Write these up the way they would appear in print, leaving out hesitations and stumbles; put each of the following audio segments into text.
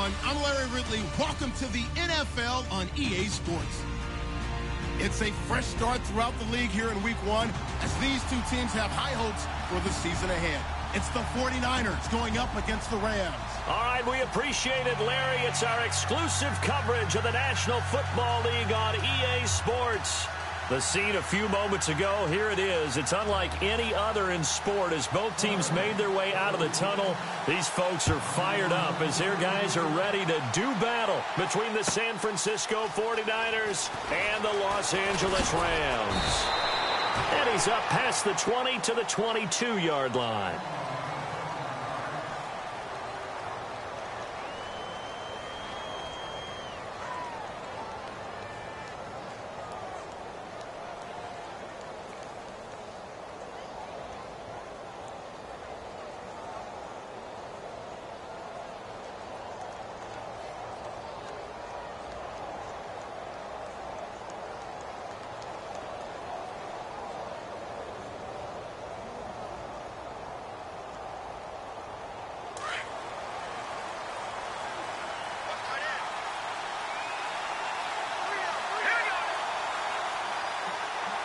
everyone. I'm Larry Ridley. Welcome to the NFL on EA Sports. It's a fresh start throughout the league here in Week 1 as these two teams have high hopes for the season ahead. It's the 49ers going up against the Rams. All right, we appreciate it, Larry. It's our exclusive coverage of the National Football League on EA Sports. The scene a few moments ago, here it is. It's unlike any other in sport as both teams made their way out of the tunnel. These folks are fired up as their guys are ready to do battle between the San Francisco 49ers and the Los Angeles Rams. And he's up past the 20 to the 22-yard line.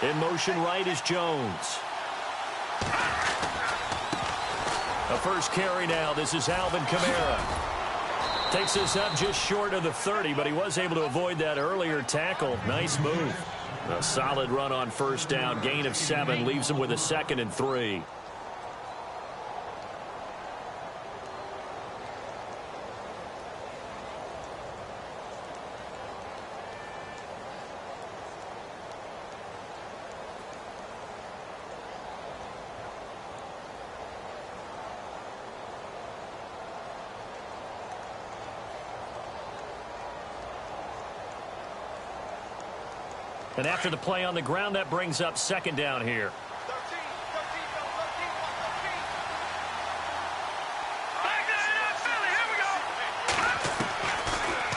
In motion right is Jones. A first carry now. This is Alvin Kamara. Takes us up just short of the 30, but he was able to avoid that earlier tackle. Nice move. A solid run on first down. Gain of 7 leaves him with a 2nd and 3. And after the play on the ground, that brings up 2nd down here.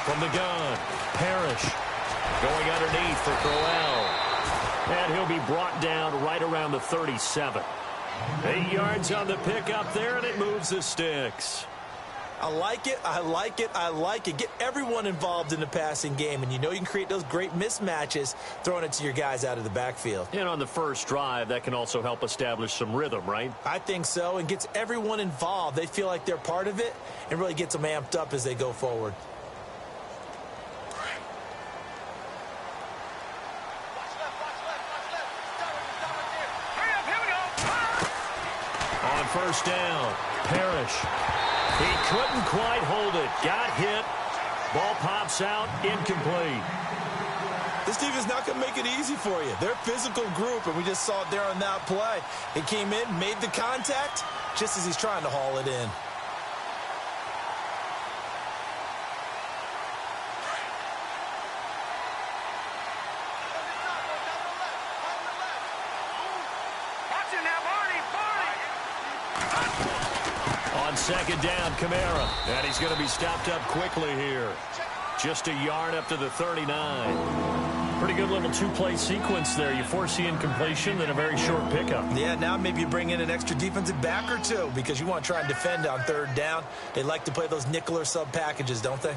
From the gun, Parrish going underneath for Crowell. And he'll be brought down right around the 37. 8 yards on the pickup there, and it moves the sticks. I like it, I like it, I like it. Get everyone involved in the passing game, and you know you can create those great mismatches throwing it to your guys out of the backfield. And on the first drive, that can also help establish some rhythm, right? I think so, and gets everyone involved. They feel like they're part of it and really gets them amped up as they go forward. On first down, Parrish. He couldn't quite hold it. Got hit. Ball pops out. Incomplete. This defense is not going to make it easy for you. They're a physical group, and we just saw it there on that play. He came in, made the contact, just as he's trying to haul it in. On 2nd down, Kamara. And he's going to be stopped up quickly here. Just a yard up to the 39. Pretty good little two-play sequence there. You force the incompletion, then a very short pickup. Yeah, now maybe you bring in an extra defensive back or two because you want to try and defend on 3rd down. They like to play those nickel or sub packages, don't they?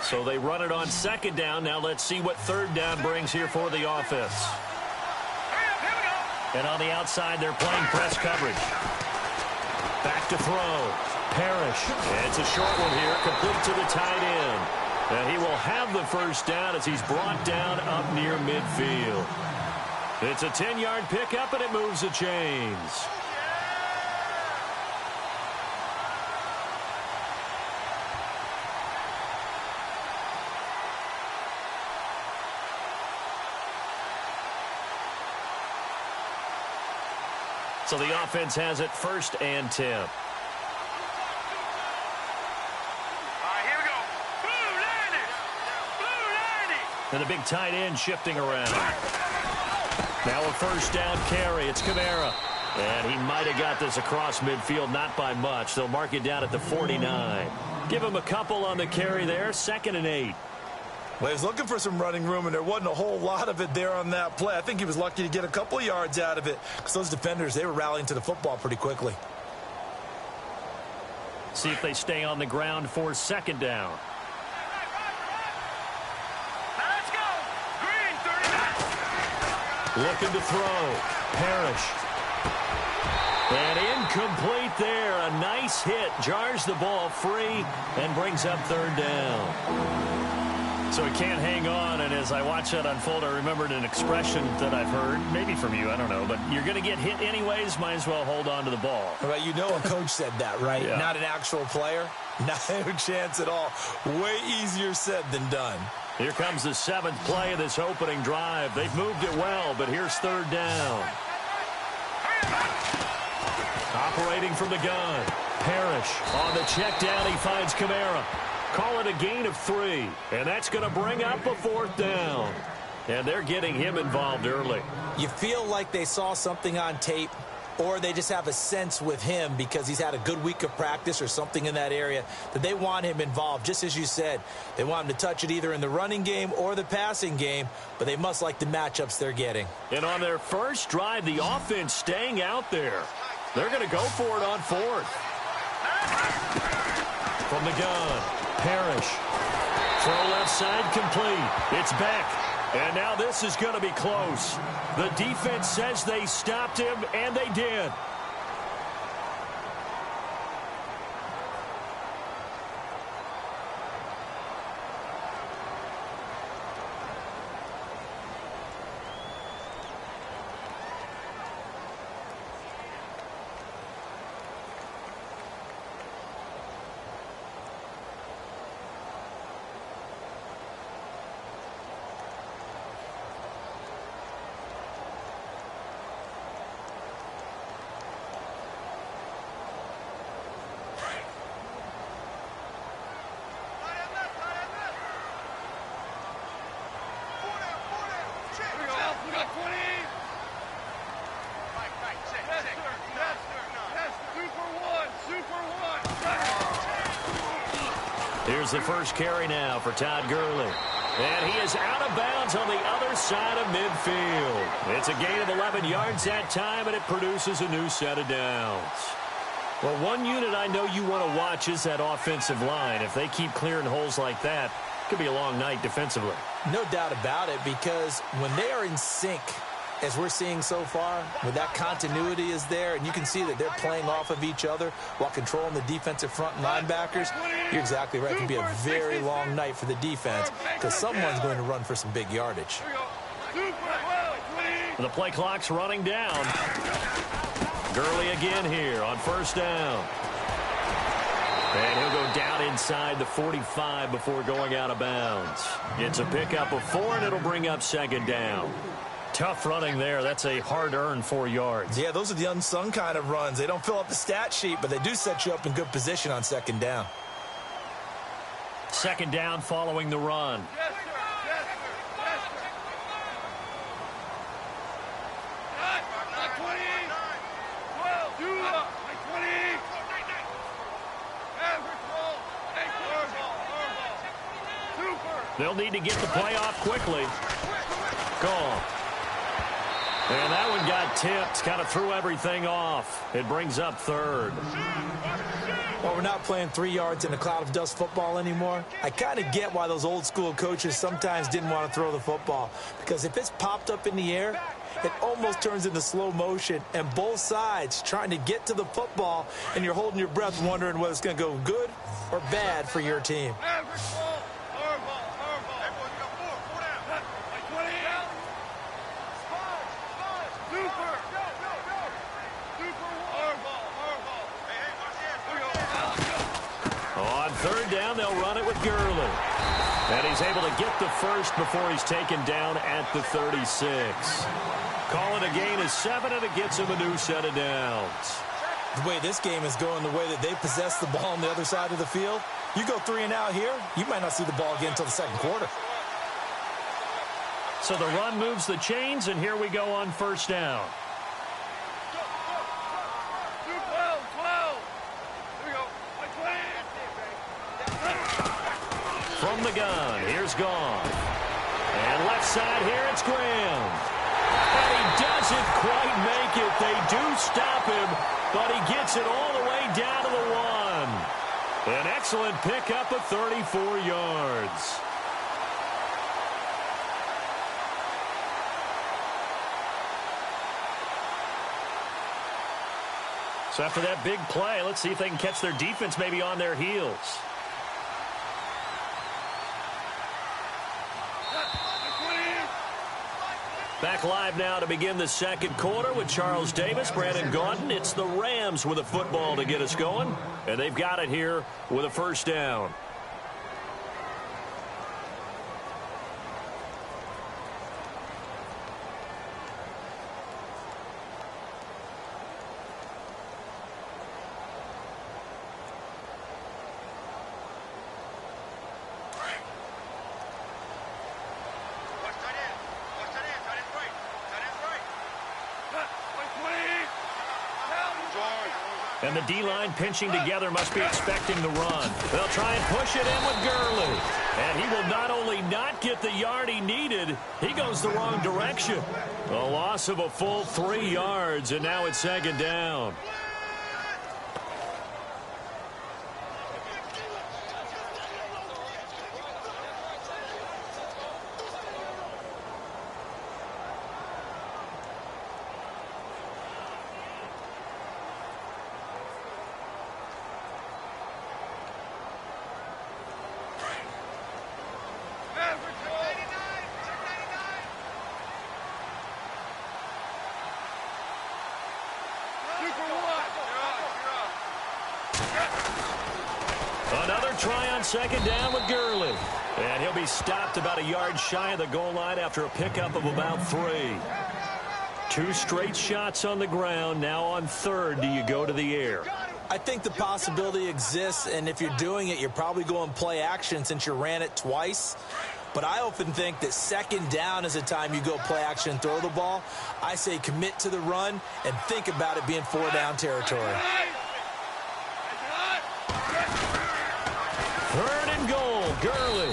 So they run it on 2nd down. Now let's see what 3rd down brings here for the offense. And on the outside, they're playing press coverage. Back to throw. Parrish. And it's a short one here, complete to the tight end. And he will have the first down as he's brought down up near midfield. It's a 10-yard pickup, and it moves the chains. So the offense has it 1st and 10. All right, here we go. Blue 90. And the big tight end shifting around. Now a first down carry. It's Kamara. And he might have got this across midfield, not by much. They'll mark it down at the 49. Give him a couple on the carry there. 2nd and 8. Well, he was looking for some running room, and there wasn't a whole lot of it there on that play. I think he was lucky to get a couple of yards out of it because those defenders, they were rallying to the football pretty quickly. See if they stay on the ground for second down. Let's go. Green, 39. Looking to throw. Parrish. And incomplete there. A nice hit. Jars the ball free and brings up third down. So he can't hang on, and as I watch that unfold, I remembered an expression that I've heard, maybe from you, I don't know, but you're going to get hit anyways, might as well hold on to the ball. Right, you know a coach said that, right? Yeah. Not an actual player. Not a chance at all. Way easier said than done. Here comes the 7th play of this opening drive. They've moved it well, but here's third down. Operating from the gun. Parrish on the check down. He finds Kamara. Call it a gain of 3, and that's going to bring up a 4th down. And they're getting him involved early. You feel like they saw something on tape, or they just have a sense with him because he's had a good week of practice or something in that area that they want him involved. Just as you said, they want him to touch it either in the running game or the passing game, but they must like the matchups they're getting. And on their first drive, the offense staying out there. They're going to go for it on 4th. From the gun, Parrish. Throw left side complete. It's Beck. And now this is going to be close. The defense says they stopped him, and they did. Here's the first carry now for Todd Gurley. And he is out of bounds on the other side of midfield. It's a gain of 11 yards that time, and it produces a new set of downs. Well, one unit I know you want to watch is that offensive line. If they keep clearing holes like that, it could be a long night defensively. No doubt about it, because when they are in sync, as we're seeing so far, when that continuity is there, and you can see that they're playing off of each other while controlling the defensive front and linebackers, you're exactly right. It can be a very long night for the defense because someone's going to run for some big yardage. The play clock's running down. Gurley again here on first down. And he'll go down inside the 45 before going out of bounds. It's a pickup of 4, and it'll bring up second down. Tough running there. That's a hard-earned 4 yards. Yeah, those are the unsung kind of runs. They don't fill up the stat sheet, but they do set you up in good position on second down. Second down following the run. Yes, sir. Yes, sir. Yes, sir. Like 20. 12. Do up. Like 20. Average ball. Hey, ball. Super. They'll need to get the play off quickly. Gone. And that one got tipped, kind of threw everything off. It brings up third. Well, we're not playing 3 yards in a cloud of dust football anymore. I kind of get why those old school coaches sometimes didn't want to throw the football. Because if it's popped up in the air, it almost turns into slow motion. And both sides trying to get to the football, and you're holding your breath wondering whether it's going to go good or bad for your team. Average ball. Power ball. Power ball. Everyone's got 4. 4 down. Like 20. Super. Super. Power ball. Power ball. Hey, watch this. On third down, they'll run it with Gurley. And he's able to get the first before he's taken down at the 36. Call it a gain of 7, and it gets him a new set of downs. The way this game is going, the way that they possess the ball on the other side of the field, you go 3 and out here, you might not see the ball again until the second quarter. So the run moves the chains, and here we go on first down. 12. Here we go. Like 20. From the gun, here's Goff. And left side here, it's Graham. And he doesn't quite make it. They do stop him, but he gets it all the way down to the 1. An excellent pickup of 34 yards. So after that big play, let's see if they can catch their defense maybe on their heels. Back live now to begin the second quarter with Charles Davis, Brandon Gaudin. It's the Rams with a football to get us going, and they've got it here with a first down. And the D-line pinching together must be expecting the run. They'll try and push it in with Gurley. And he will not only not get the yard he needed, he goes the wrong direction. A loss of a full 3 yards, and now it's second down. Another try on second down with Gurley. And he'll be stopped about a yard shy of the goal line after a pickup of about 3. 2 straight shots on the ground. Now on third, do you go to the air? I think the possibility exists, and if you're doing it, you're probably going play action since you ran it twice. But I often think that second down is the time you go play action and throw the ball. I say commit to the run and think about it being 4-down territory. Third and goal, Gurley.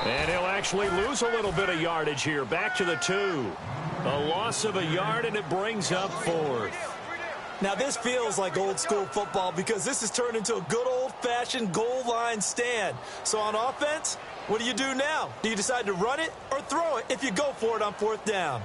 And he'll actually lose a little bit of yardage here. Back to the 2. A loss of a yard, and it brings up 4th. Now, this feels like old-school football because this has turned into a good old-fashioned goal line stand. So on offense, what do you do now? Do you decide to run it or throw it if you go for it on 4th down?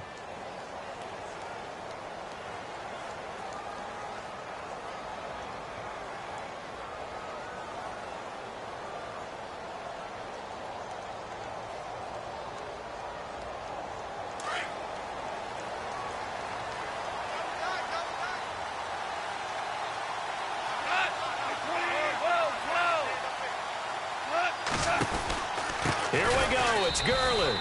Here we go. It's Gurley.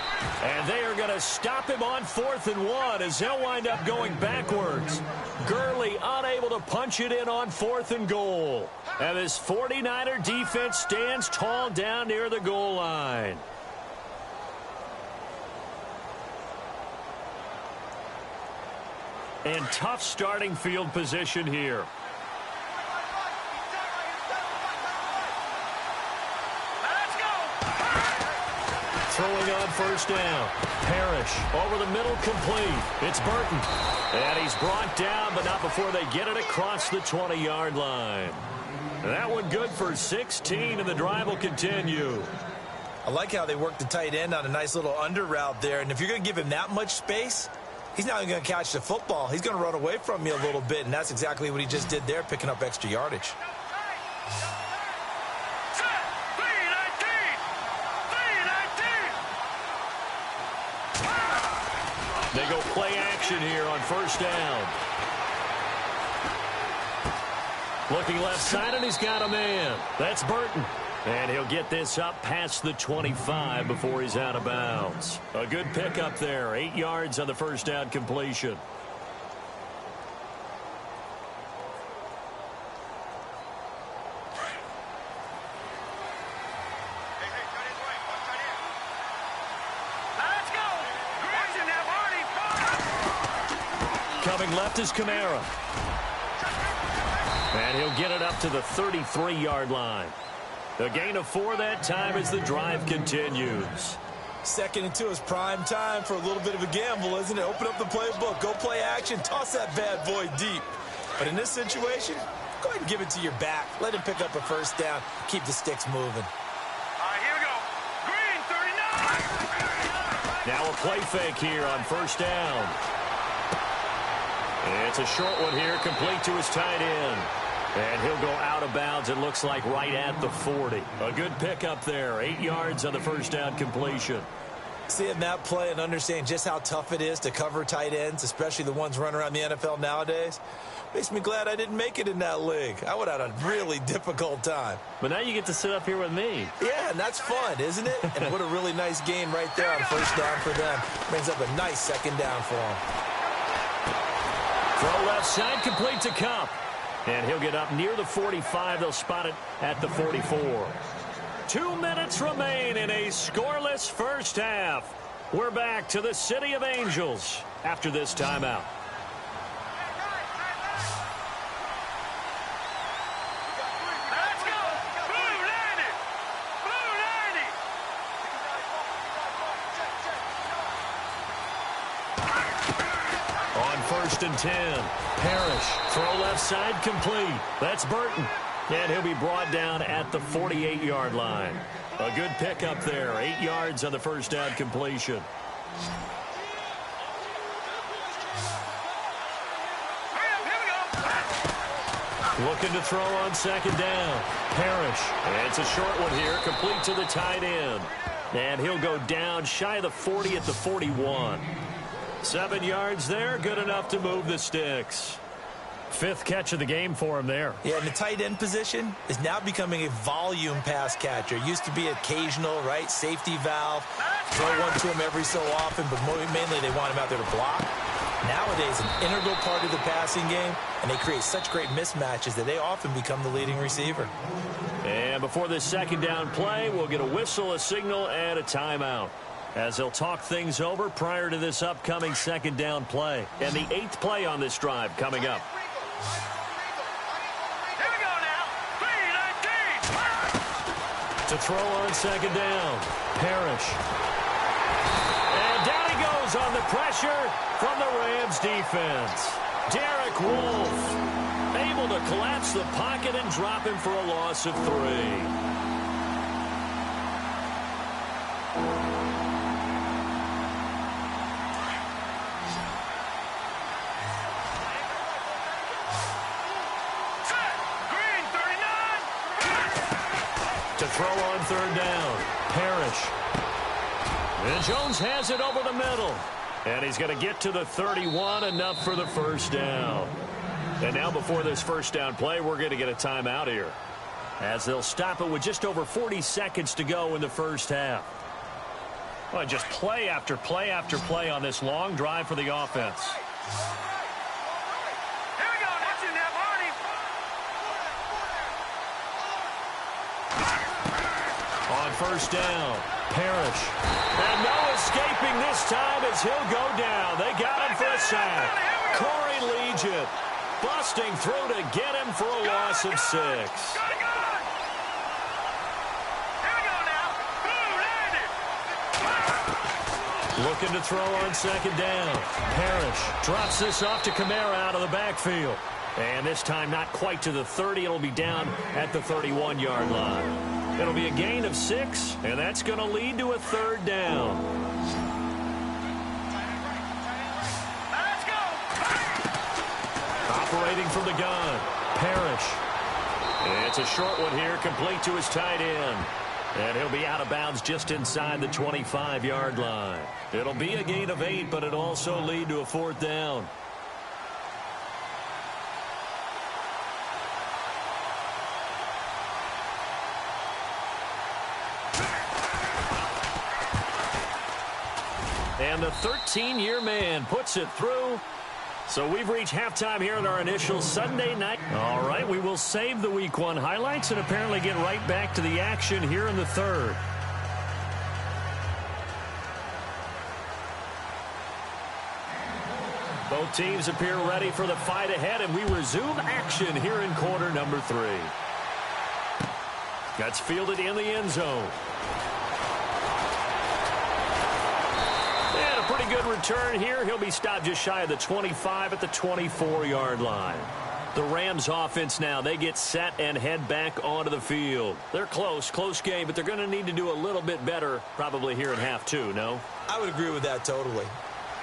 And they are going to stop him on 4th and 1 as they'll wind up going backwards. Gurley unable to punch it in on 4th and goal. And this 49er defense stands tall down near the goal line. And tough starting field position here. Throwing on first down. Parrish over the middle, complete. It's Burton. And he's brought down, but not before they get it across the 20-yard line. That one good for 16, and the drive will continue. I like how they work the tight end on a nice little under route there. And if you're going to give him that much space, he's not even going to catch the football. He's going to run away from me a little bit, and that's exactly what he just did there, picking up extra yardage. They go play action here on first down. Looking left side, and he's got a man. That's Burton. And he'll get this up past the 25 before he's out of bounds. A good pickup there. 8 yards on the first down completion. Coming left is Kamara. And he'll get it up to the 33-yard line. A gain of 4 that time as the drive continues. 2nd and 2 is prime time for a little bit of a gamble, isn't it? Open up the playbook, go play action, toss that bad boy deep. But in this situation, go ahead and give it to your back. Let him pick up a first down. Keep the sticks moving. All right, here we go. Green, 39. Now a play fake here on first down. It's a short one here, complete to his tight end. And he'll go out of bounds, it looks like, right at the 40. A good pickup there, 8 yards on the first down completion. Seeing that play and understanding just how tough it is to cover tight ends, especially the ones running around the NFL nowadays, makes me glad I didn't make it in that league. I would have had a really difficult time. But now you get to sit up here with me. Yeah, and that's fun, isn't it? And what a really nice game right there on first down for them. Brings up a nice 2nd down for them. Throw left side, complete to Cup. And he'll get up near the 45. They'll spot it at the 44. 2 minutes remain in a scoreless first half. We're back to the City of Angels after this timeout. Let's go. Blue 90. Blue 90. On 1st and 10, Parrish, throw left side, complete. That's Burton. And he'll be brought down at the 48-yard line. A good pickup there, 8 yards on the first down completion. Looking to throw on 2nd down. Parrish. And it's a short one here, complete to the tight end. And he'll go down shy of the 40 at the 41. 7 yards there, good enough to move the sticks. 5th catch of the game for him there. Yeah, and the tight end position is now becoming a volume pass catcher. Used to be occasional, right? Safety valve. Throw one to him every so often, but mainly they want him out there to block. Nowadays, an integral part of the passing game, and they create such great mismatches that they often become the leading receiver. And before this 2nd down play, we'll get a whistle, a signal, and a timeout, as they'll talk things over prior to this upcoming 2nd down play. And the 8th play on this drive coming up. Here we go now. 3-19. To throw on 2nd down, Parrish. And down he goes on the pressure from the Rams defense. Derek Wolfe able to collapse the pocket and drop him for a loss of 3. To throw on 3rd down, Parrish. And Jones has it over the middle. And he's going to get to the 31, enough for the first down. And now before this first down play, we're going to get a timeout here, as they'll stop it with just over 40 seconds to go in the first half. Well, just play after play after play on this long drive for the offense. Here we go. That's in there, Marty. On first down, Parrish. And no escaping this time as he'll go down. They got him for a sack. Corey Legion busting through to get him for a loss of 6. Here we go now. Blue 90. Looking to throw on 2nd down. Parrish drops this off to Kamara out of the backfield. And this time not quite to the 30. It'll be down at the 31-yard line. It'll be a gain of 6, and that's going to lead to a 3rd down. Let's go. Operating from the gun, Parrish. It's a short one here, complete to his tight end. And he'll be out of bounds just inside the 25-yard line. It'll be a gain of 8, but it'll also lead to a 4th down. And the 13-year man puts it through. So we've reached halftime here in our initial Sunday night. All right, we will save the Week 1 highlights and apparently get right back to the action here in the 3rd. Both teams appear ready for the fight ahead, and we resume action here in quarter number 3. That's fielded in the end zone. And a pretty good return here. He'll be stopped just shy of the 25 at the 24-yard line. The Rams offense now, they get set and head back onto the field. They're close game, but they're going to need to do a little bit better probably here in half two, no? I would agree with that totally.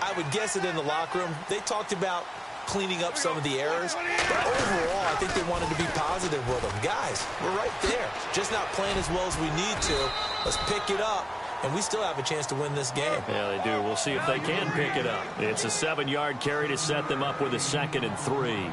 I would guess that in the locker room, they talked about cleaning up some of the errors, but overall, I think they wanted to be positive with them. Guys, we're right there. Just not playing as well as we need to. Let's pick it up, and we still have a chance to win this game. Yeah, they do. We'll see if they can pick it up. It's a 7-yard carry to set them up with a 2nd and 3.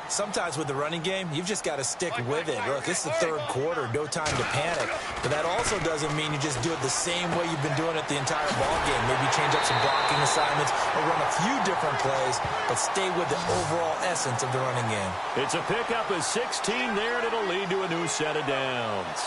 Sometimes with the running game, you've just got to stick with it. Look, it's the third quarter, no time to panic. But that also doesn't mean you just do it the same way you've been doing it the entire ball game. Maybe change up some blocking assignments or run a few different plays, but stay with the overall essence of the running game. It's a pickup of 16 there, and it'll lead to a new set of downs.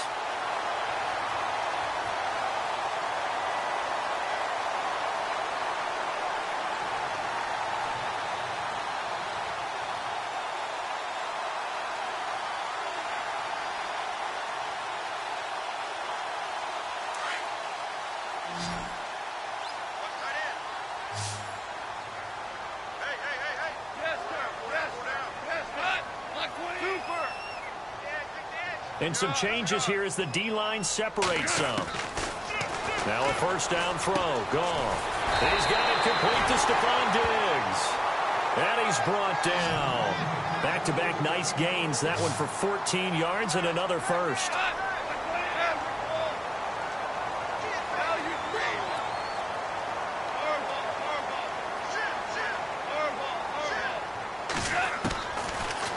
And some changes here as the D-line separates some. Now a first down throw. Gone. He's got it complete to Stephon Diggs. And he's brought down. Back-to-back nice gains. That one for 14 yards and another first.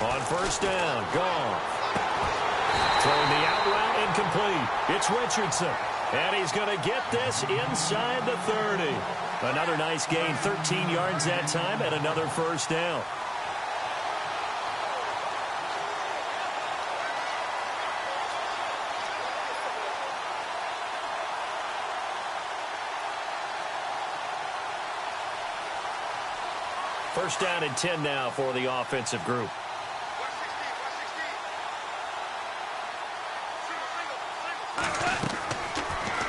On first down. Gone. Throwing the out route incomplete. It's Richardson. And he's going to get this inside the 30. Another nice gain, 13 yards that time, and another first down. First down and 10 now for the offensive group.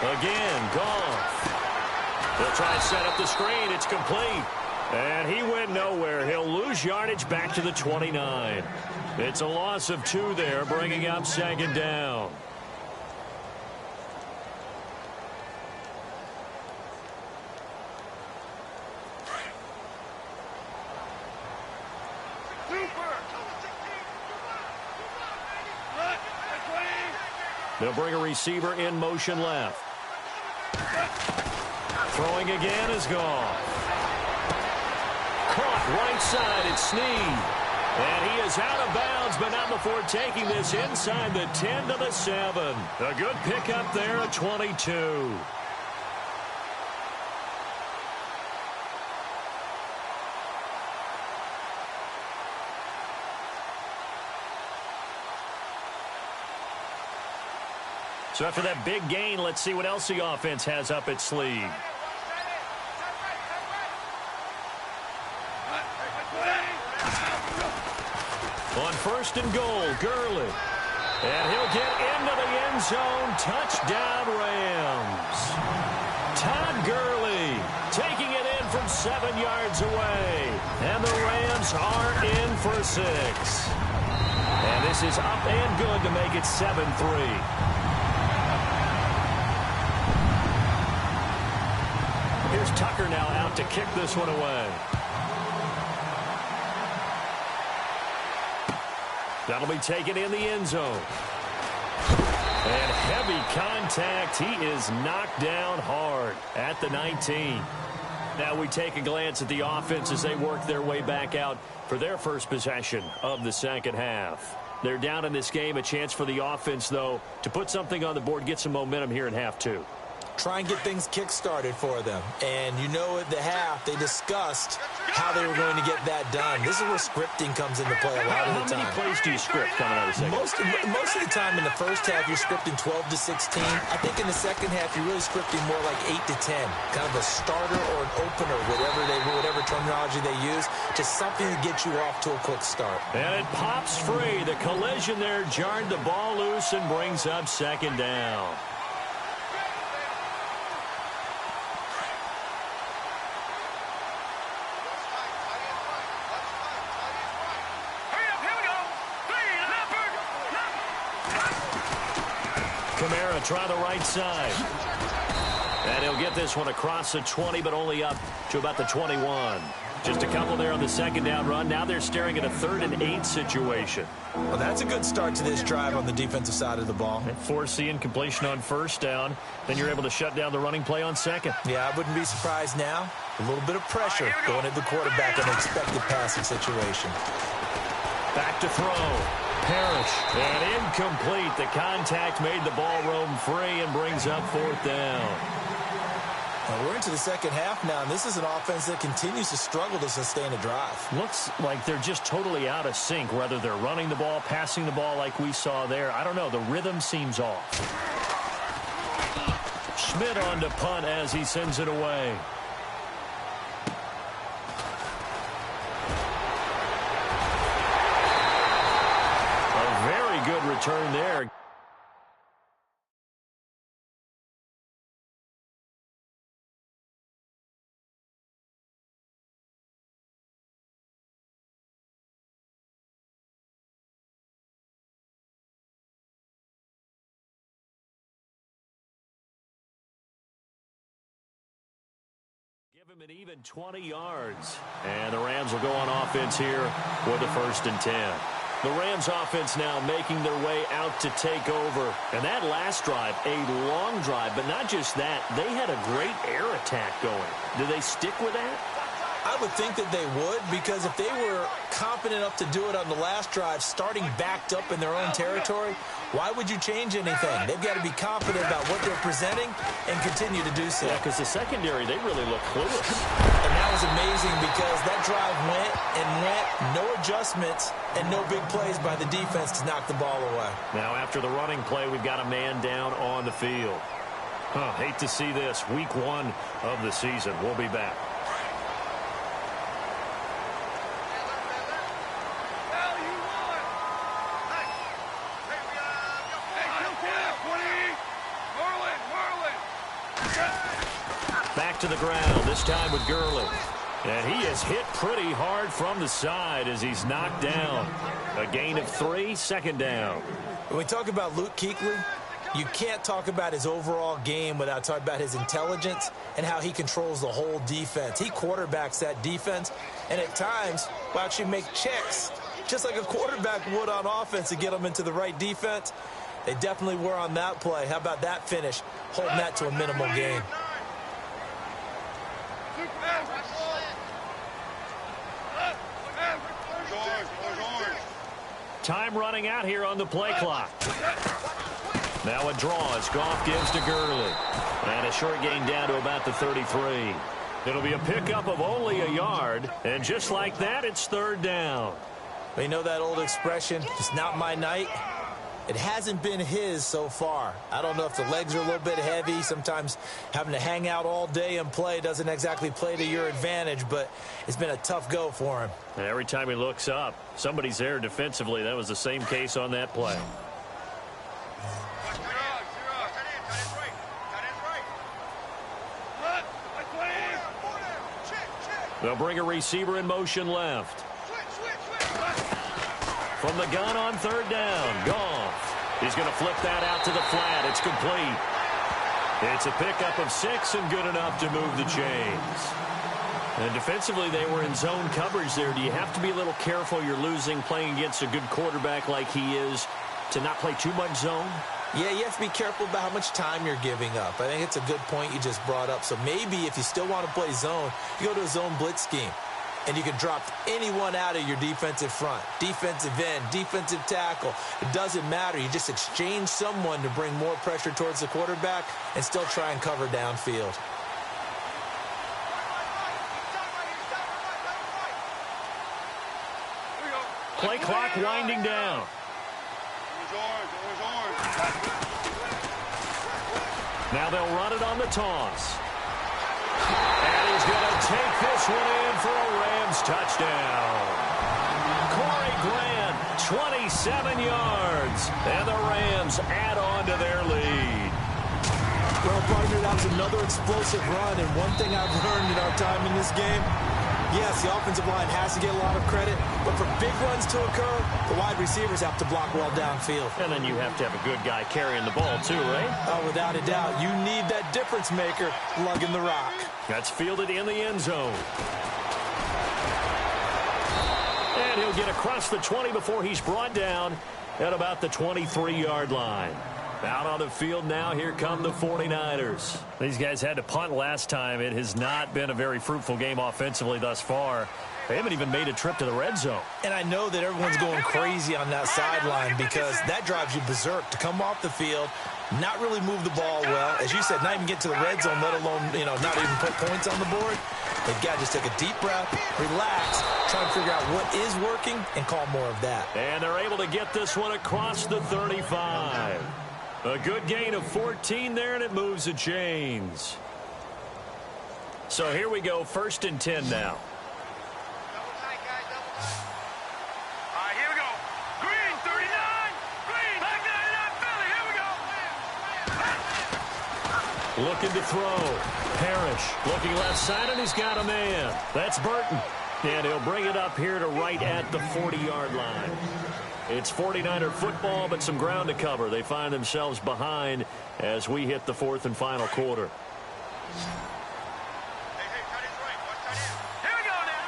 Again, Goff. They'll try and set up the screen. It's complete. And he went nowhere. He'll lose yardage back to the 29. It's a loss of 2 there, bringing up 2nd down. They'll bring a receiver in motion left. Throwing again is gone. Caught right side, it's Snead. And he is out of bounds, but not before taking this inside the 10 to the 7. A good pickup there at 22. So after that big gain, let's see what else the offense has up its sleeve. On first and goal, Gurley. And he'll get into the end zone. Touchdown, Rams. Todd Gurley taking it in from 7 yards away. And the Rams are in for 6. And this is up and good to make it 7-3. Here's Tucker now out to kick this one away. That'll be taken in the end zone. And heavy contact. He is knocked down hard at the 19. Now we take a glance at the offense as they work their way back out for their first possession of the second half. They're down in this game. A chance for the offense, though, to put something on the board, get some momentum here in half two. try and get things kick-started for them. And you know at the half, they discussed how they were going to get that done. This is where scripting comes into play a lot of the time. How many plays do you script coming out of the second? Most of the time in the first half, you're scripting 12 to 16. I think in the second half, you're really scripting more like 8 to 10. Kind of a starter or an opener, whatever terminology they use. Just something to get you off to a quick start. And it pops free. The collision there jarred the ball loose and brings up second down. Kamara try the right side. And he'll get this one across the 20, but only up to about the 21. Just a couple there on the second down run. Now they're staring at a 3rd and 8 situation. Well, that's a good start to this drive on the defensive side of the ball. And forcing completion on first down. Then you're able to shut down the running play on second. Yeah, I wouldn't be surprised now. A little bit of pressure going at the quarterback in an expected passing situation. Back to throw. Parrish. And incomplete. The contact made the ball roam free and brings up 4th down. Well, we're into the second half now, and this is an offense that continues to struggle to sustain a drive. Looks like they're just totally out of sync, whether they're running the ball, passing the ball like we saw there. I don't know. The rhythm seems off. Schmidt on to punt as he sends it away. A very good return there. Give him an even 20 yards. And the Rams will go on offense here with a 1st and 10. The Rams offense now making their way out to take over. And that last drive, a long drive, but not just that. They had a great air attack going. Do they stick with that? I would think that they would, because if they were confident enough to do it on the last drive, starting backed up in their own territory, why would you change anything? They've got to be confident about what they're presenting and continue to do so. Yeah, because the secondary, they really look clueless. And that was amazing because that drive went and went, no adjustments, and no big plays by the defense to knock the ball away. Now, after the running play, we've got a man down on the field. Hate to see this. Week 1 of the season. We'll be back. Back to the ground, this time with Gurley. And he is hit pretty hard from the side as he's knocked down. A gain of 3, second down. When we talk about Luke Kuechly, you can't talk about his overall game without talking about his intelligence and how he controls the whole defense. He quarterbacks that defense, and at times will actually make checks, just like a quarterback would on offense to get them into the right defense. They definitely were on that play. How about that finish, holding that to a minimal gain. Time running out here on the play clock. Now a draw as Goff gives to Gurley. And a short gain down to about the 33. It'll be a pickup of only a yard. And just like that, it's 3rd down. You know that old expression, it's not my night? It hasn't been his so far. I don't know if the legs are a little bit heavy. Sometimes having to hang out all day and play doesn't exactly play to your advantage, but it's been a tough go for him. And every time he looks up, somebody's there defensively. That was the same case on that play. They'll bring a receiver in motion left. From the gun on 3rd down, Goff. He's going to flip that out to the flat. It's complete. It's a pickup of 6 and good enough to move the chains. And defensively, they were in zone coverage there. Do you have to be a little careful? You're losing playing against a good quarterback like he is to not play too much zone? Yeah, you have to be careful about how much time you're giving up. I think it's a good point you just brought up. So maybe if you still want to play zone, you go to a zone blitz scheme. and you can drop anyone out of your defensive front, defensive end, defensive tackle. It doesn't matter. You just exchange someone to bring more pressure towards the quarterback and still try and cover downfield. Play clock winding down. Now they'll run it on the toss. And he's going to take this one in for a Rams touchdown. Corey Grant, 27 yards. And the Rams add on to their lead. Well, partner, that was another explosive run. And one thing I've learned in our time in this game, yes, the offensive line has to get a lot of credit, but for big runs to occur, the wide receivers have to block well downfield. And then you have to have a good guy carrying the ball too, right? Oh, without a doubt. You need that difference maker lugging the rock. That's fielded in the end zone. And he'll get across the 20 before he's brought down at about the 23-yard line. Out on the field now, here come the 49ers. These guys had to punt last time. It has not been a very fruitful game offensively thus far. They haven't even made a trip to the red zone. And I know that everyone's going crazy on that sideline because that drives you berserk to come off the field, not really move the ball well. As you said, not even get to the red zone, let alone, not even put points on the board. They've got to just take a deep breath, relax, try and figure out what is working, and call more of that. And they're able to get this one across the 35. A good gain of 14 there, and it moves the chains. So here we go, 1st and 10 now. All right, here we go. Green, 39. Green, back 99, Philly. Here we go. Looking to throw. Parrish looking left side, and he's got a man. That's Burton. And he'll bring it up here to right at the 40-yard line. It's 49er football, but some ground to cover. They find themselves behind as we hit the 4th and final quarter. Hey, tight end's right. Watch tight end. Here we go now.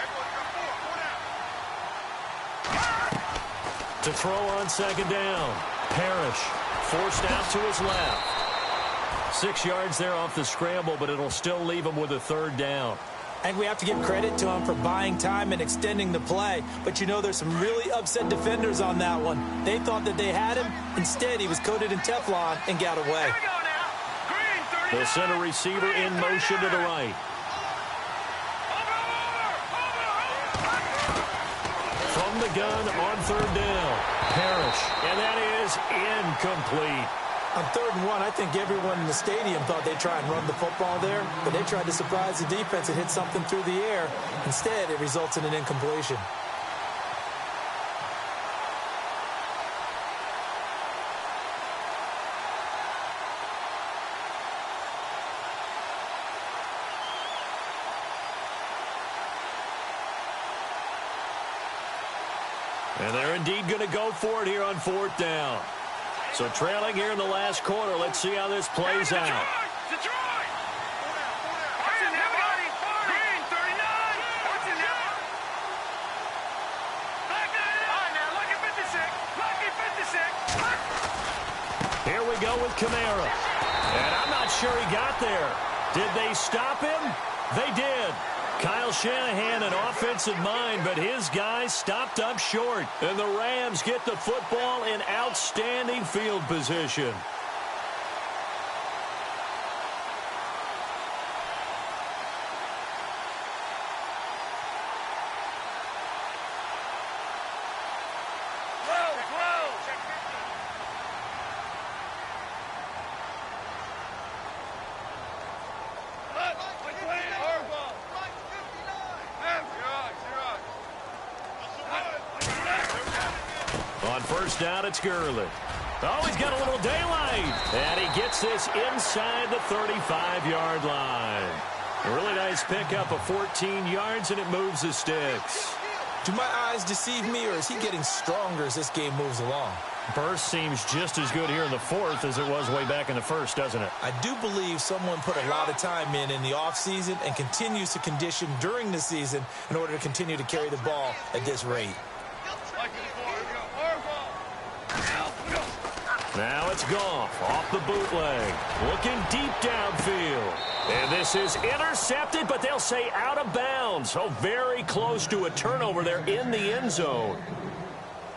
Everyone's got four. To throw on 2nd down. Parrish forced out to his left. 6 yards there off the scramble, but it'll still leave him with a 3rd down. I think we have to give credit to him for buying time and extending the play. But there's some really upset defenders on that one. They thought that they had him. Instead, he was coated in Teflon and got away. Here we go now. Green, 39. The center receiver in motion to the right. From the gun on 3rd down. Parrish. And that is incomplete. On 3rd and 1, I think everyone in the stadium thought they'd try and run the football there, but they tried to surprise the defense and hit something through the air. Instead, it results in an incompletion. And they're indeed going to go for it here on 4th down. So trailing here in the last quarter. Let's see how this plays out. Detroit! Watch it, everybody! Green, 39! Watch it now! Back 99! All right, now, lucky 56! Lucky 56! Here we go with Kamara. And I'm not sure he got there. Did they stop him? They did. Kyle Shanahan, an offensive mind, but his guys stopped up short. And the Rams get the football in outstanding field position. On 1st down, it's Gurley. Oh, he's got a little daylight. And he gets this inside the 35-yard line. A really nice pickup of 14 yards, and it moves the sticks. Do my eyes deceive me, or is he getting stronger as this game moves along? Burst seems just as good here in the 4th as it was way back in the 1st, doesn't it? I do believe someone put a lot of time in the offseason and continues to condition during the season in order to continue to carry the ball at this rate. Now it's Goff off the bootleg. Looking deep downfield. And this is intercepted, but they'll say out of bounds. So very close to a turnover there in the end zone.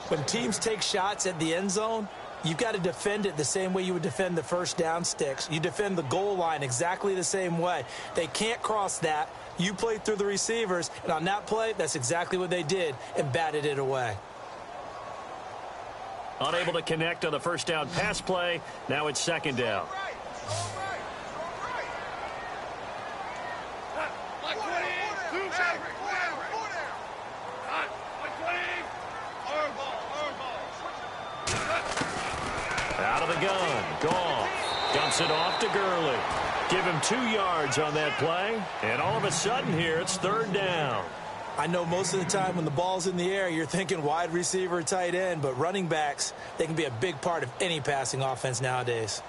When teams take shots at the end zone, you've got to defend it the same way you would defend the first down sticks. You defend the goal line exactly the same way. They can't cross that. You play through the receivers, and on that play, that's exactly what they did and batted it away. Unable to connect on the first down pass play. Now it's second down. Out of the gun. Goff dumps it off to Gurley. Give him 2 yards on that play. And all of a sudden here, it's third down. I know most of the time when the ball's in the air, you're thinking wide receiver, tight end, but running backs, they can be a big part of any passing offense nowadays.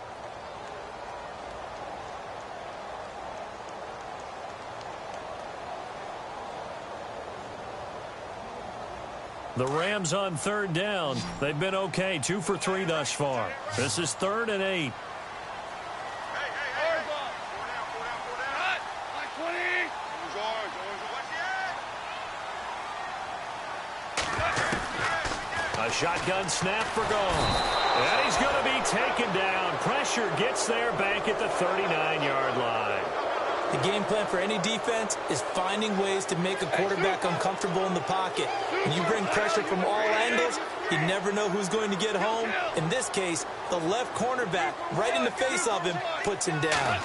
The Rams on third down. They've been okay, 2 for 3 thus far. This is 3rd and 8. A shotgun snap for Goff. And he's going to be taken down. Pressure gets there back at the 39-yard line. The game plan for any defense is finding ways to make a quarterback uncomfortable in the pocket. When you bring pressure from all angles, you never know who's going to get home. In this case, the left cornerback, right in the face of him, puts him down.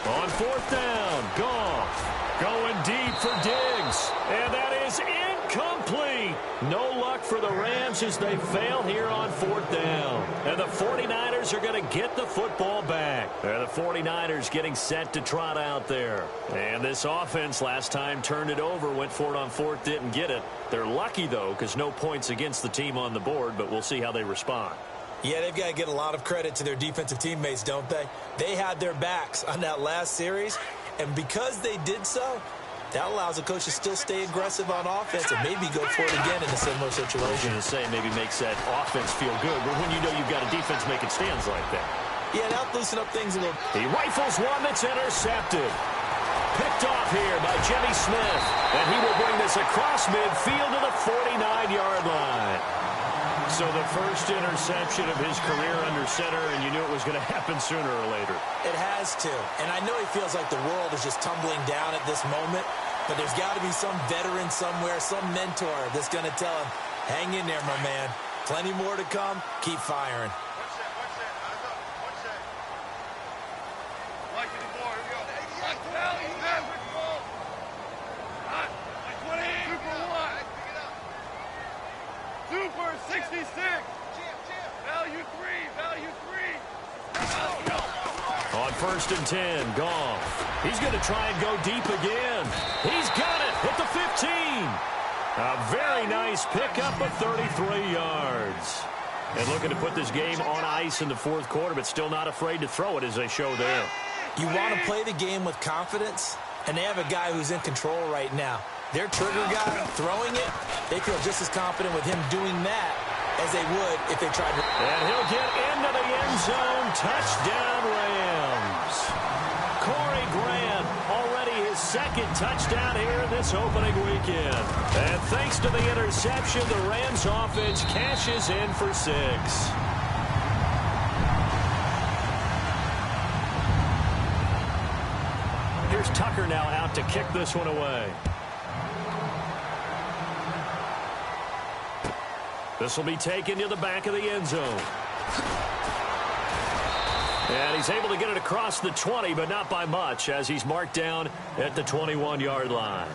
On 4th down, Goff going deep for Diggs. And that is incomplete. No luck for the Rams as they fail here on 4th down. And the 49ers are going to get the football back. And the 49ers getting set to trot out there. And this offense last time turned it over, went for it on 4th, didn't get it. They're lucky, though, because no points against the team on the board, but we'll see how they respond. Yeah, they've got to get a lot of credit to their defensive teammates, don't they? They had their backs on that last series, and because they did so, that allows a coach to still stay aggressive on offense and maybe go for it again in a similar situation. I was going to say maybe makes that offense feel good, but when you know you've got a defense making stands like that. Yeah, now loosen up things a little. He rifles one that's intercepted. Picked off here by Jimmy Smith, and he will bring this across midfield to the 49-yard line. So the first interception of his career under center, and you knew it was going to happen sooner or later. It has to. And I know he feels like the world is just tumbling down at this moment, but there's got to be some veteran somewhere, some mentor that's going to tell him, hang in there, my man. Plenty more to come. Keep firing. Super 66. Value 3. On 1st and 10, Goff. He's going to try and go deep again. He's got it at the 15. A very nice pickup of 33 yards. And looking to put this game on ice in the 4th quarter, but still not afraid to throw it as they show there. You want to play the game with confidence, and they have a guy who's in control right now. Their trigger guy throwing it, they feel just as confident with him doing that as they would if they tried to. And he'll get into the end zone. Touchdown, Rams. Corey Grant, already his 2nd touchdown here in this opening weekend. And thanks to the interception, the Rams offense cashes in for 6. Here's Tucker now out to kick this one away. This will be taken to the back of the end zone. And he's able to get it across the 20, but not by much, as he's marked down at the 21-yard line.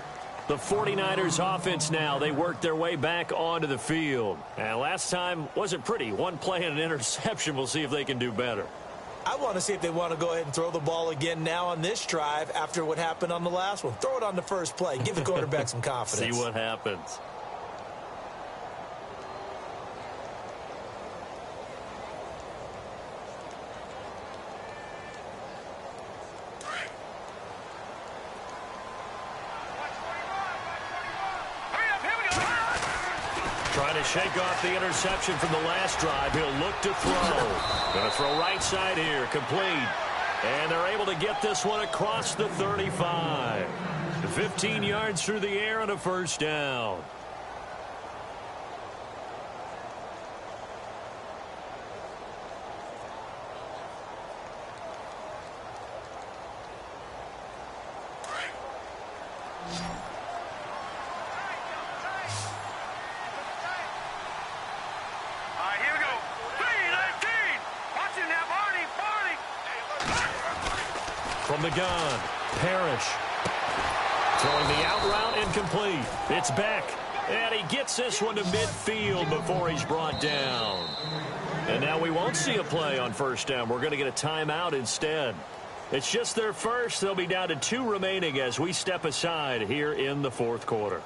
The 49ers offense now, they work their way back onto the field. And last time wasn't pretty. One play and an interception. We'll see if they can do better. I want to see if they want to go ahead and throw the ball again now on this drive after what happened on the last one. Throw it on the first play. Give the quarterback some confidence. See what happens. to shake off the interception from the last drive. He'll look to throw. Going to throw right side here. Complete. And they're able to get this one across the 35. 15 yards through the air and a first down. From the gun, Parrish. Throwing the out route incomplete. It's back. And he gets this one to midfield before he's brought down. And now we won't see a play on first down. We're going to get a timeout instead. It's just their first. They'll be down to 2 remaining as we step aside here in the fourth quarter.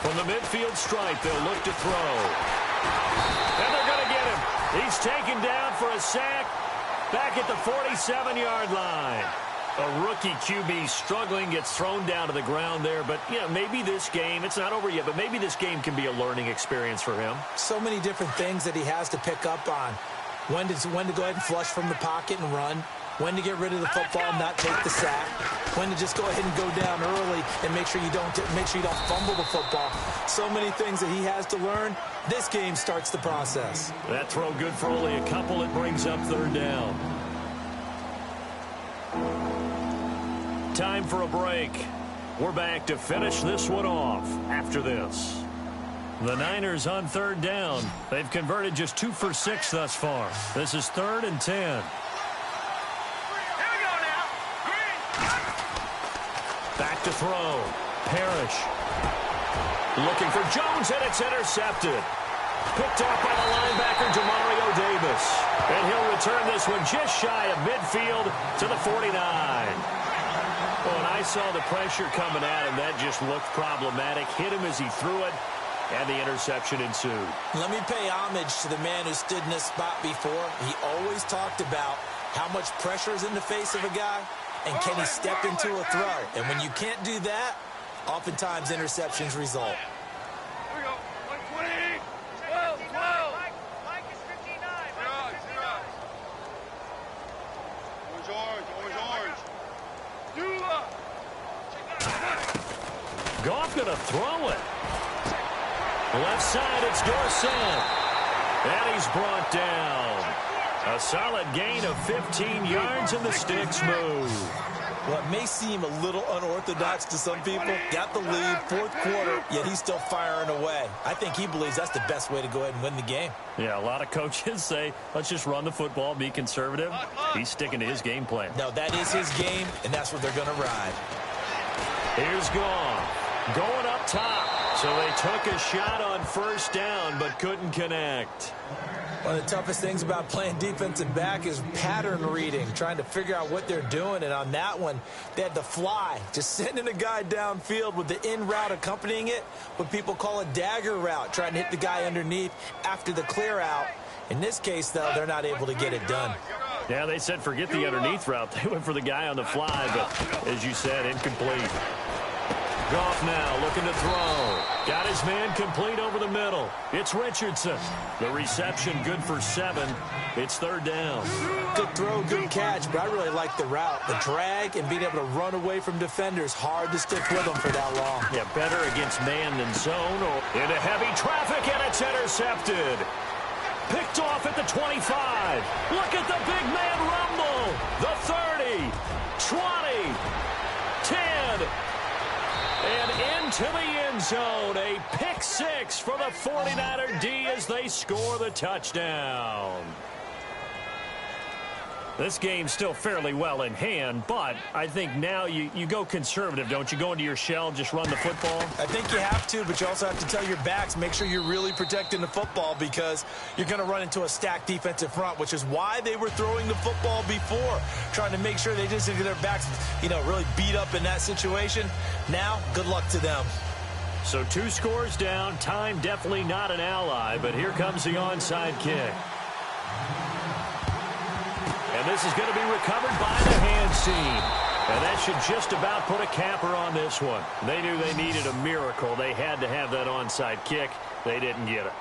From the midfield stripe, they'll look to throw. And they're going to get him. He's taken down for a sack back at the 47-yard line. A rookie QB struggling, gets thrown down to the ground there. But, yeah, maybe this game, it's not over yet, but maybe this game can be a learning experience for him. So many different things that he has to pick up on. When to go ahead and flush from the pocket and run. When to get rid of the football and not take the sack. When to just go ahead and go down early and make sure you don't fumble the football. So many things that he has to learn. This game starts the process. That throw good for only a couple. It brings up third down. Time for a break. We're back to finish this one off after this. The Niners on third down. They've converted just 2 for 6 thus far. This is 3rd and 10. Back to throw. Parrish. Looking for Jones, and it's intercepted. Picked off by the linebacker, Demario Davis. And he'll return this one just shy of midfield to the 49. Well, and I saw the pressure coming at him. That just looked problematic. Hit him as he threw it, and the interception ensued. Let me pay homage to the man who stood in this spot before. He always talked about how much pressure is in the face of a guy. And can he step into a throw? And when you can't do that, oftentimes interceptions result. Here we go. 120. 12. Mike is 59. Orange. Goff going to throw it. Left side, it's Dorsett. And he's brought down. A solid gain of 15 yards, and the sticks move. Well, it may seem a little unorthodox to some people. Got the lead, fourth quarter, yet he's still firing away. I think he believes that's the best way to go ahead and win the game. Yeah, a lot of coaches say, let's just run the football, be conservative. He's sticking to his game plan. No, that is his game, and that's what they're going to ride. Here's Goff. Going up top. So they took a shot on first down, but couldn't connect. One of the toughest things about playing defensive back is pattern reading, trying to figure out what they're doing. And on that one, they had the fly, just sending a guy downfield with the in route accompanying it, what people call a dagger route, trying to hit the guy underneath after the clear out. In this case, though, they're not able to get it done. Yeah, they said forget the underneath route. They went for the guy on the fly, but as you said, incomplete. Goff now looking to throw. Got his man complete over the middle. It's Richardson. The reception good for 7. It's third down. Good throw, good catch, but I really like the route. The drag and being able to run away from defenders. Hard to stick with them for that long. Yeah, better against man than zone. Or into heavy traffic, and it's intercepted. Picked off at the 25. Look at the big man rumble. The 30, 20, 10. And into the end zone, a pick 6 for the 49er D as they score the touchdown. This game's still fairly well in hand, but I think now you go conservative, don't you? Go into your shell, just run the football? I think you have to, but you also have to tell your backs, make sure you're really protecting the football because you're going to run into a stacked defensive front, which is why they were throwing the football before, trying to make sure they just get their backs, really beat up in that situation. Now, good luck to them. So 2 scores down. Time definitely not an ally, but here comes the onside kick. And this is going to be recovered by the hands team. And that should just about put a capper on this one. They knew they needed a miracle. They had to have that onside kick. They didn't get it.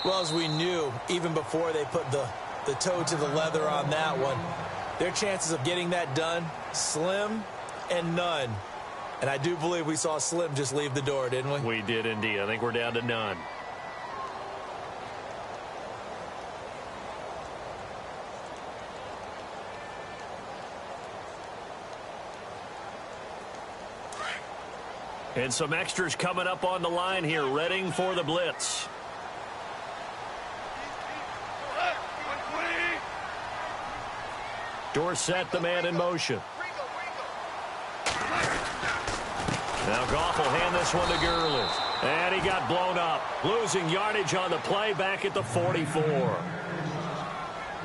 Well, as we knew, even before they put the toe to the leather on that one, their chances of getting that done, slim and none. And I do believe we saw Slim just leave the door, didn't we? We did indeed. I think we're down to none. And some extras coming up on the line here, readying for the blitz. Dorsett, the man in motion. Now Goff will hand this one to Gurley. And he got blown up. Losing yardage on the play back at the 44.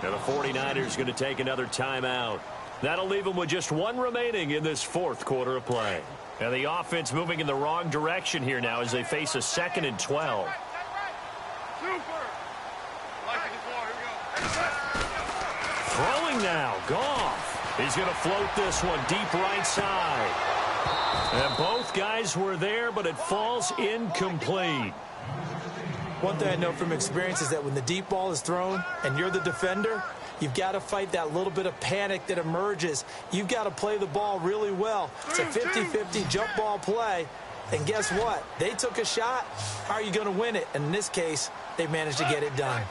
Now the 49ers going to take another timeout. That'll leave them with just 1 remaining in this 4th quarter of play. And the offense moving in the wrong direction here now as they face a 2nd and 12. Throwing now, Goff. He's going to float this one deep right side. And both guys were there, but it falls incomplete. One thing I know from experience is that when the deep ball is thrown and you're the defender, you've got to fight that little bit of panic that emerges. You've got to play the ball really well. It's a 50-50 jump ball play. And guess what? They took a shot. How are you going to win it? And in this case, they managed to get it done.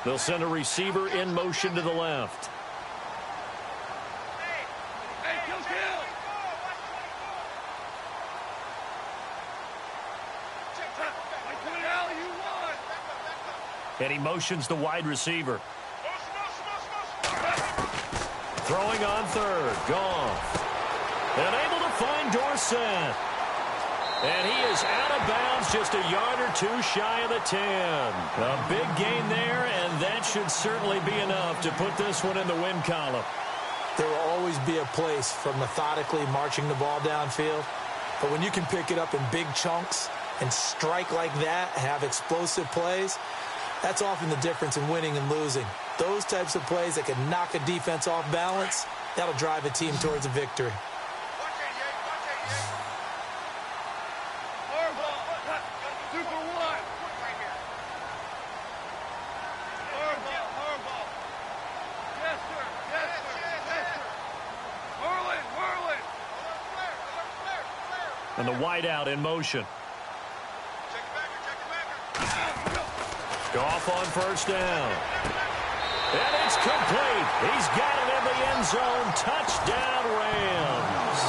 They'll send a receiver in motion to the left. And he motions the wide receiver. Throwing on 3rd. Goff. And able to find Dorsett. And he is out of bounds just a yard or 2 shy of the 10. A big gain there, and that should certainly be enough to put this one in the win column. There will always be a place for methodically marching the ball downfield. But when you can pick it up in big chunks and strike like that, have explosive plays, that's often the difference in winning and losing. Those types of plays that can knock a defense off balance, that'll drive a team towards a victory. And the wideout in motion. Goff on 1st down. And it's complete. He's got it in the end zone. Touchdown, Rams.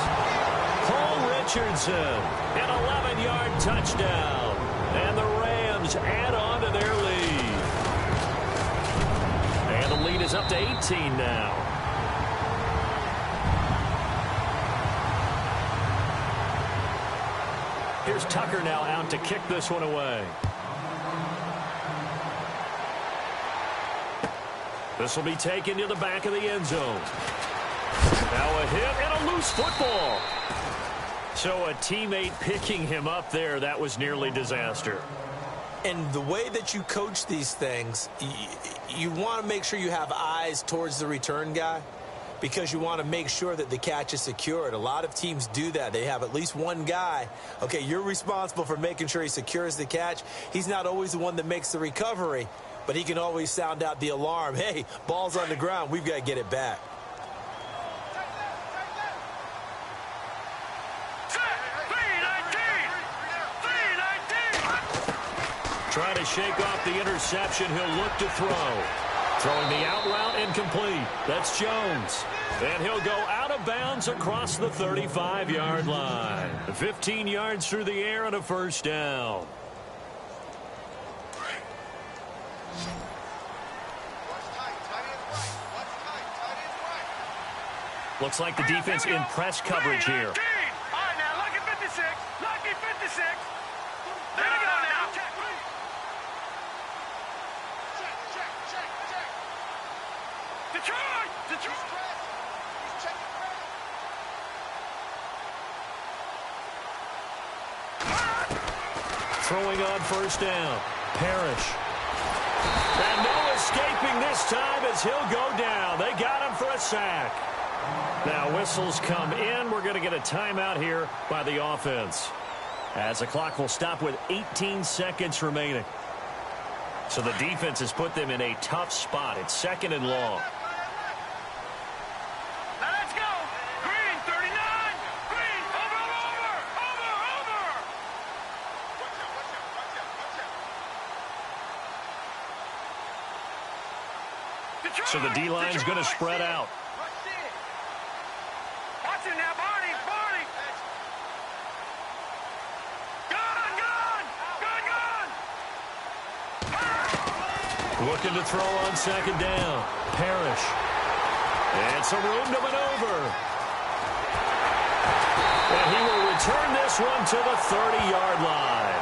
Paul Richardson, an 11-yard touchdown. And the Rams add on to their lead. And the lead is up to 18 now. Here's Tucker now out to kick this one away. This will be taken to the back of the end zone. Now a hit and a loose football. So a teammate picking him up there, that was nearly disaster. And the way that you coach these things, you want to make sure you have eyes towards the return guy because you want to make sure that the catch is secured. A lot of teams do that. They have at least one guy. Okay, you're responsible for making sure he secures the catch. He's not always the one that makes the recovery, but he can always sound out the alarm. Hey, ball's on the ground. We've got to get it back. Trying to shake off the interception. He'll look to throw. Throwing the out route incomplete. That's Jones. And he'll go out of bounds across the 35-yard line. 15 yards through the air and a 1st down. Looks like the defense in press coverage here. All right, now, lucky 56. Lucky 56. There we go now. Check. Detroit! He's checking Throwing on first down. Parrish. And no escaping this time as he'll go down. They got him for a sack. Now whistles come in. We're going to get a timeout here by the offense, as the clock will stop with 18 seconds remaining. So the defense has put them in a tough spot. It's 2nd and long. Now let's go. Green, 39. Green, over. Detroit, So the D-line's going to spread out. Watch it now, Barney. Gun. Looking to throw on 2nd down. Parrish. It's a room to maneuver. And he will return this one to the 30-yard line.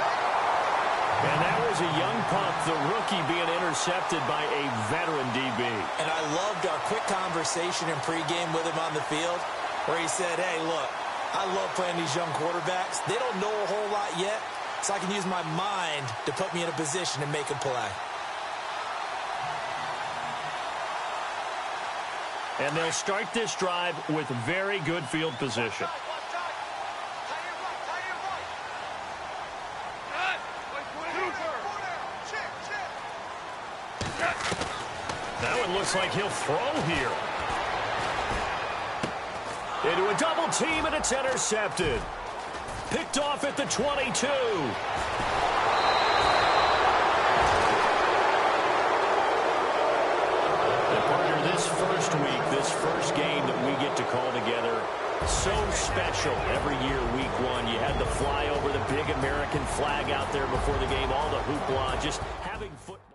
And that was a young pup, the rookie being intercepted by a veteran DB. And I loved our quick conversation in pregame with him on the field, where he said, hey, look, I love playing these young quarterbacks. They don't know a whole lot yet, so I can use my mind to put me in a position to make a play. And they'll start this drive with very good field position. That one looks like he'll throw here. Into a double team, and it's intercepted. Picked off at the 22. And partner, this first week, this first game that we get to call together, so special every year, week 1. You had the flyover, the big American flag out there before the game, all the hoopla, just having football.